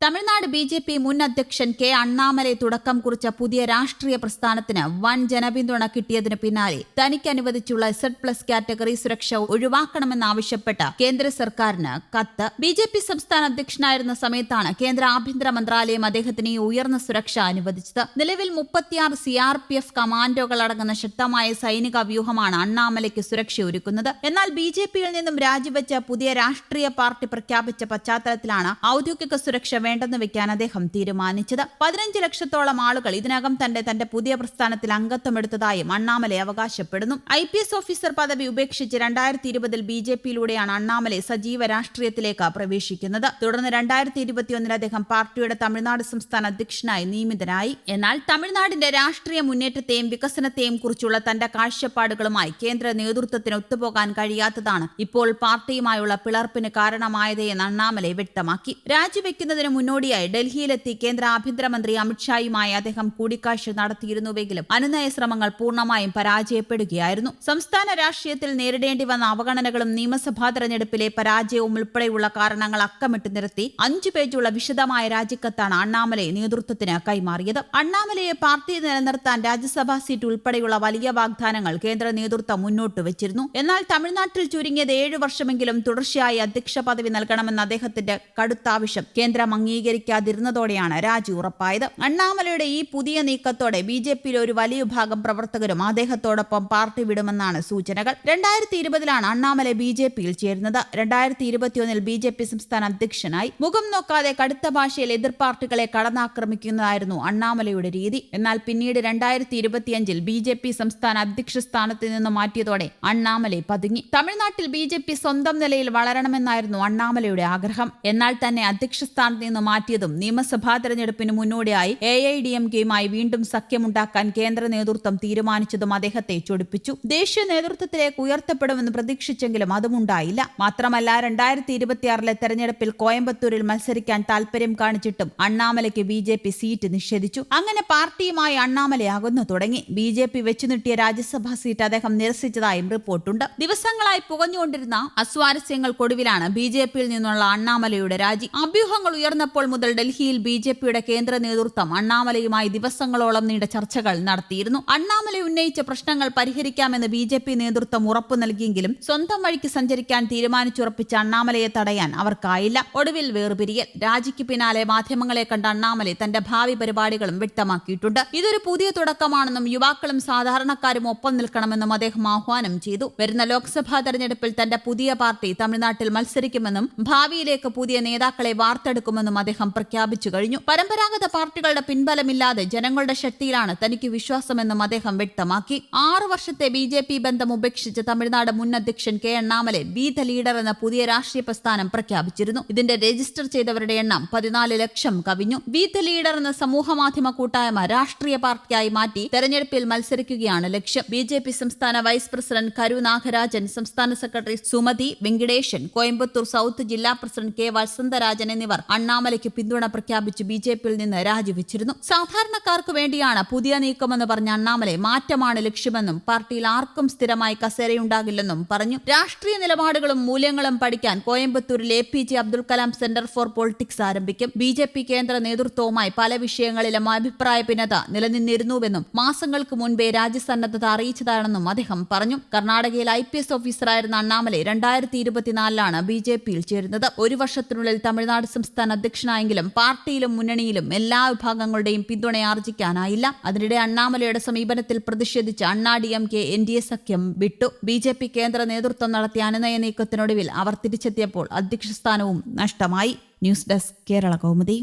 Tamil Nadu BJP. മുൻ അധ്യക്ഷൻ K Annamalai തുടക്കം കുറിച്ച പുതിയ രാഷ്ട്രീയ പ്രസ്ഥാനത്തിന് വൻ ജനപിന്തുണ കിട്ടിയതിനു പിന്നാലെ തനിക്ക് അനുവദിച്ചുള്ള Z+ കാറ്റഗറി സുരക്ഷ ഒഴിവാക്കണമെന്നാവശ്യപ്പെട്ട് കേന്ദ്ര സർക്കാരിന് കത്ത്. ബി.ജെ.പി. സംസ്ഥാന അധ്യക്ഷനായിരുന്ന സമയത്താണ് കേന്ദ്ര ആഭ്യന്തര മന്ത്രാലയം അദ്ദേഹത്തിന് ഈ ഉയർന്ന സുരക്ഷ അനുവദിച്ചത്. നിലവിൽ 36 CRPF കമാൻഡോകളടങ്ങുന്ന ശക്തമായ സൈനിക വ്യൂഹമാണ് അണ്ണാമലയ്ക്ക് സുരക്ഷയൊരുക്കുന്നത്. എന്നാൽ ബി.ജെ.പിയിൽ നിന്നും രാജിവെച്ച പുതിയ രാഷ്ട്രീയ പാർട്ടി പ്രഖ്യാപിച്ച പശ്ചാത്തലത്തിലാണ് ഔദ്യോഗിക സുരക്ഷ വേണ്ടെന്ന് വെക്കാൻ അദ്ദേഹം തീരുമാനിച്ചത്. 15 ലക്ഷത്തോളം ആളുകൾ ഇതിനകം തന്റെ പുതിയ പ്രസ്ഥാനത്തിൽ അംഗത്വമെടുത്തതായും അണ്ണാമലൈ അവകാശപ്പെടുന്നു. IPS ഓഫീസർ പദവി ഉപേക്ഷിച്ച് 2020 ബി.ജെ.പിയിലൂടെയാണ് അണ്ണാമലൈ സജീവ രാഷ്ട്രീയത്തിലേക്ക് പ്രവേശിക്കുന്നത്. തുടർന്ന് 2021 അദ്ദേഹം പാർട്ടിയുടെ തമിഴ്നാട് സംസ്ഥാന അധ്യക്ഷനായി നിയമിതനായി. എന്നാൽ തമിഴ്നാടിന്റെ രാഷ്ട്രീയ മുന്നേറ്റത്തെയും വികസനത്തെയും കുറിച്ചുള്ള തന്റെ കാഴ്ചപ്പാടുകളുമായി കേന്ദ്ര നേതൃത്വത്തിന് ഒത്തുപോകാൻ കഴിയാത്തതാണ് ഇപ്പോൾ പാർട്ടിയുമായുള്ള പിളർപ്പിന് കാരണമായതെന്ന് അണ്ണാമലൈ വ്യക്തമാക്കി. രാജിവെക്കുന്നതിന് മുന്നോടിയായി ഡൽഹിയിലെത്തി കേന്ദ്ര ആഭ്യന്തരമന്ത്രി അമിത്ഷായുമായി അദ്ദേഹം കൂടിക്കാഴ്ച നടത്തിയിരുന്നുവെങ്കിലും അനുനയ ശ്രമങ്ങൾ പൂർണ്ണമായും പരാജയപ്പെടുകയായിരുന്നു. സംസ്ഥാന രാഷ്ട്രീയത്തിൽ നേരിടേണ്ടി വന്ന അവഗണനകളും നിയമസഭാ തെരഞ്ഞെടുപ്പിലെ പരാജയവും ഉൾപ്പെടെയുള്ള കാരണങ്ങൾ അക്കമിട്ട് നിരത്തി 5 പേജുള്ള വിശദമായ രാജിക്കത്താണ് അണ്ണാമലൈ നേതൃത്വത്തിന് കൈമാറിയത്. അണ്ണാമലയെ പാർട്ടി നിലനിർത്താൻ രാജ്യസഭാ സീറ്റ് ഉൾപ്പെടെയുള്ള വലിയ വാഗ്ദാനങ്ങൾ കേന്ദ്ര നേതൃത്വം മുന്നോട്ട് വെച്ചിരുന്നു. എന്നാൽ തമിഴ്നാട്ടിൽ ചുരുങ്ങിയത് 7 വർഷമെങ്കിലും തുടർച്ചയായി അധ്യക്ഷ പദവി നൽകണമെന്ന അദ്ദേഹത്തിന്റെ കടുത്ത ആവശ്യം കേന്ദ്രം അംഗീകരിക്കാതിരുന്നതോടെയാണ് രാജി ഉറപ്പായത്. അണ്ണാമലയുടെ ഈ പുതിയ നീക്കത്തോടെ ബി.ജെ.പിയിലെ ഒരു വലിയ വിഭാഗം പ്രവർത്തകരും അദ്ദേഹത്തോടൊപ്പം പാർട്ടി വിടുമെന്നാണ് സൂചനകൾ. 2020 അണ്ണാമലൈ ബി.ജെ.പിയിൽ ചേരുന്നത്. 2021 ബി.ജെ.പി. സംസ്ഥാന അധ്യക്ഷനായി. മുഖം നോക്കാതെ കടുത്ത ഭാഷയിൽ എതിർ പാർട്ടികളെ കടന്നാക്രമിക്കുന്നതായിരുന്നു അണ്ണാമലയുടെ രീതി. എന്നാൽ പിന്നീട് 2025 ബി.ജെ.പി. സംസ്ഥാന അധ്യക്ഷ സ്ഥാനത്ത് നിന്ന് മാറ്റിയതോടെ അണ്ണാമലൈ പതുങ്ങി. തമിഴ്നാട്ടിൽ ബി.ജെ.പി. സ്വന്തം നിലയിൽ വളരണമെന്നായിരുന്നു അണ്ണാമലയുടെ ആഗ്രഹം. എന്നാൽ തന്നെ അധ്യക്ഷ സ്ഥാനത്ത് നിന്ന് മാറ്റിയതും നിയമസഭാ തെരഞ്ഞെടുപ്പിന് മുന്നോടിയായി AIDMKയുമായി വീണ്ടും സഖ്യമുണ്ടാക്കാൻ കേന്ദ്ര നേതൃത്വം തീരുമാനിച്ചതും അദ്ദേഹത്തെ ചൊടിപ്പിച്ചു. ദേശീയ നേതൃത്വത്തിലേക്ക് ഉയർത്തപ്പെടുമെന്ന് പ്രതീക്ഷിച്ചെങ്കിലും അതുമുണ്ടായില്ല. മാത്രമല്ല 2026 തെരഞ്ഞെടുപ്പിൽ കോയമ്പത്തൂരിൽ മത്സരിക്കാൻ താൽപര്യം കാണിച്ചിട്ടും അണ്ണാമലയ്ക്ക് ബി.ജെ.പി. സീറ്റ് നിഷേധിച്ചു. അങ്ങനെ പാർട്ടിയുമായി അണ്ണാമലൈ അകന്നു തുടങ്ങി. ബി.ജെ.പി. വെച്ചുനീട്ടിയ രാജ്യസഭാ സീറ്റ് അദ്ദേഹം നിരസിച്ചതായും റിപ്പോർട്ടുണ്ട്. ദിവസങ്ങളായി പുകഞ്ഞുകൊണ്ടിരുന്ന അസ്വാരസ്യങ്ങൾക്കൊടുവിലാണ് ബി.ജെ.പിയിൽ നിന്നുള്ള അണ്ണാമലയുടെ രാജി. അഭ്യൂഹങ്ങൾ ഉയർന്നപ്പോൾ മുതൽ ഡൽഹിയിൽ ബി.ജെ.പിയുടെ കേന്ദ്ര നേതൃത്വം അണ്ണാമലയുമായി ദിവസങ്ങളോളം നീണ്ട ചർച്ചകൾ നടത്തിയിരുന്നു. അണ്ണാമലൈ ഉന്നയിച്ച പ്രശ്നങ്ങൾ പരിഹരിക്കാമെന്ന് ബി.ജെ.പി. നേതൃത്വം ഉറപ്പു നൽകിയെങ്കിലും സ്വന്തം വഴിക്ക് സഞ്ചരിക്കാൻ തീരുമാനിച്ചുറപ്പിച്ച അണ്ണാമലയെ തടയാൻ അവർക്കായില്ല. ഒടുവിൽ വേർപിരിയൽ. രാജിക്ക് പിന്നാലെ മാധ്യമങ്ങളെ കണ്ട അണ്ണാമലൈ തന്റെ ഭാവി പരിപാടികളും വ്യക്തമാക്കിയിട്ടുണ്ട്. ഇതൊരു പുതിയ തുടക്കമാണെന്നും യുവാക്കളും സാധാരണക്കാരും ഒപ്പം നിൽക്കണമെന്നും അദ്ദേഹം ആഹ്വാനം ചെയ്തു. വരുന്ന ലോക്സഭാ തെരഞ്ഞെടുപ്പിൽ തന്റെ പുതിയ പാർട്ടി തമിഴ്നാട്ടിൽ മത്സരിക്കുമെന്നും ഭാവിയിലേക്ക് പുതിയ നേതാക്കളെ വാർത്തെടുക്കുമെന്നും അദ്ദേഹം പ്രഖ്യാപിച്ചു കഴിഞ്ഞു. പരമ്പരാഗത പാർട്ടികളുടെ പിൻബലമില്ലാതെ ജനങ്ങളുടെ ശക്തിയിലാണ് തനിക്ക് വിശ്വാസമെന്നും അദ്ദേഹം വ്യക്തമാക്കി. 6 വർഷത്തെ ബി.ജെ.പി. ബന്ധം ഉപേക്ഷിച്ച് തമിഴ്നാട് മുൻ അധ്യക്ഷൻ K Annamalai B the leader എന്ന പുതിയ രാഷ്ട്രീയ പ്രസ്ഥാനം പ്രഖ്യാപിച്ചിരുന്നു. ഇതിന്റെ രജിസ്റ്റർ ചെയ്തവരുടെ എണ്ണം 14 ലക്ഷം കവിഞ്ഞു. ബി ദ ലീഡർ എന്ന സമൂഹമാധ്യമ കൂട്ടായ്മ രാഷ്ട്രീയ പാർട്ടിയായി മാറ്റി തെരഞ്ഞെടുപ്പിൽ മത്സരിക്കുകയാണ് ലക്ഷ്യം. ബി.ജെ.പി. സംസ്ഥാന വൈസ് പ്രസിഡന്റ് കരു നാഗരാജൻ, സംസ്ഥാന സെക്രട്ടറി സുമതി വെങ്കിടേശൻ, കോയമ്പത്തൂർ സൗത്ത് ജില്ലാ പ്രസിഡന്റ് കെ വസന്തരാജൻ എന്നിവർ അണ്ണാമലയ്ക്ക് പിന്തുണ പ്രഖ്യാപിച്ച് ബി.ജെ.പിയിൽ നിന്ന് രാജിവെച്ചിരുന്നു. സാധാരണക്കാർക്ക് വേണ്ടിയാണ് പുതിയ നീക്കമെന്ന് പറഞ്ഞ അണ്ണാമലൈ മാറ്റമാണ് ലക്ഷ്യമെന്നും പാർട്ടിയിൽ ആർക്കും സ്ഥിരമായി കസേരയുണ്ടാകില്ലെന്നും പറഞ്ഞു. രാഷ്ട്രീയ നിലപാടുകളും മൂല്യങ്ങളും പഠിക്കാൻ കോയമ്പത്തൂരിൽ APJ Abdul Kalam centre for politics ആരംഭിക്കും. ബി.ജെ.പി. കേന്ദ്ര നേതൃത്വവുമായി പല വിഷയങ്ങളിലും അഭിപ്രായ ഭിന്നത നിലനിന്നിരുന്നുവെന്നും മാസങ്ങൾക്ക് മുൻപേ രാജ്യസന്നദ്ധത അറിയിച്ചതാണെന്നും അദ്ദേഹം പറഞ്ഞു. കർണാടകയിൽ IPS ഓഫീസറായിരുന്ന അണ്ണാമലൈ 2024 ബി.ജെ.പിയിൽ ചേരുന്നത്. ഒരു വർഷത്തിനുള്ളിൽ തമിഴ്നാട് സംസ്ഥാന അധ്യക്ഷനായെങ്കിലും പാർട്ടിയിലും മുന്നണിയിലും എല്ലാ വിഭാഗങ്ങളുടെയും പിന്തുണ ആർജിക്കാനായില്ല. അതിനിടെ അണ്ണാമലയുടെ സമീപനത്തിൽ പ്രതിഷേധിച്ച് അണ്ണാ-DMK NDA സഖ്യം വിട്ടു. ബി.ജെ.പി. കേന്ദ്ര നേതൃത്വം നടത്തിയ അനുനയ നീക്കത്തിനൊടുവിൽ അവർ തിരിച്ചെത്തിയപ്പോൾ അധ്യക്ഷ സ്ഥാനവും നഷ്ടമായി. News desk Kerala Kaumudi.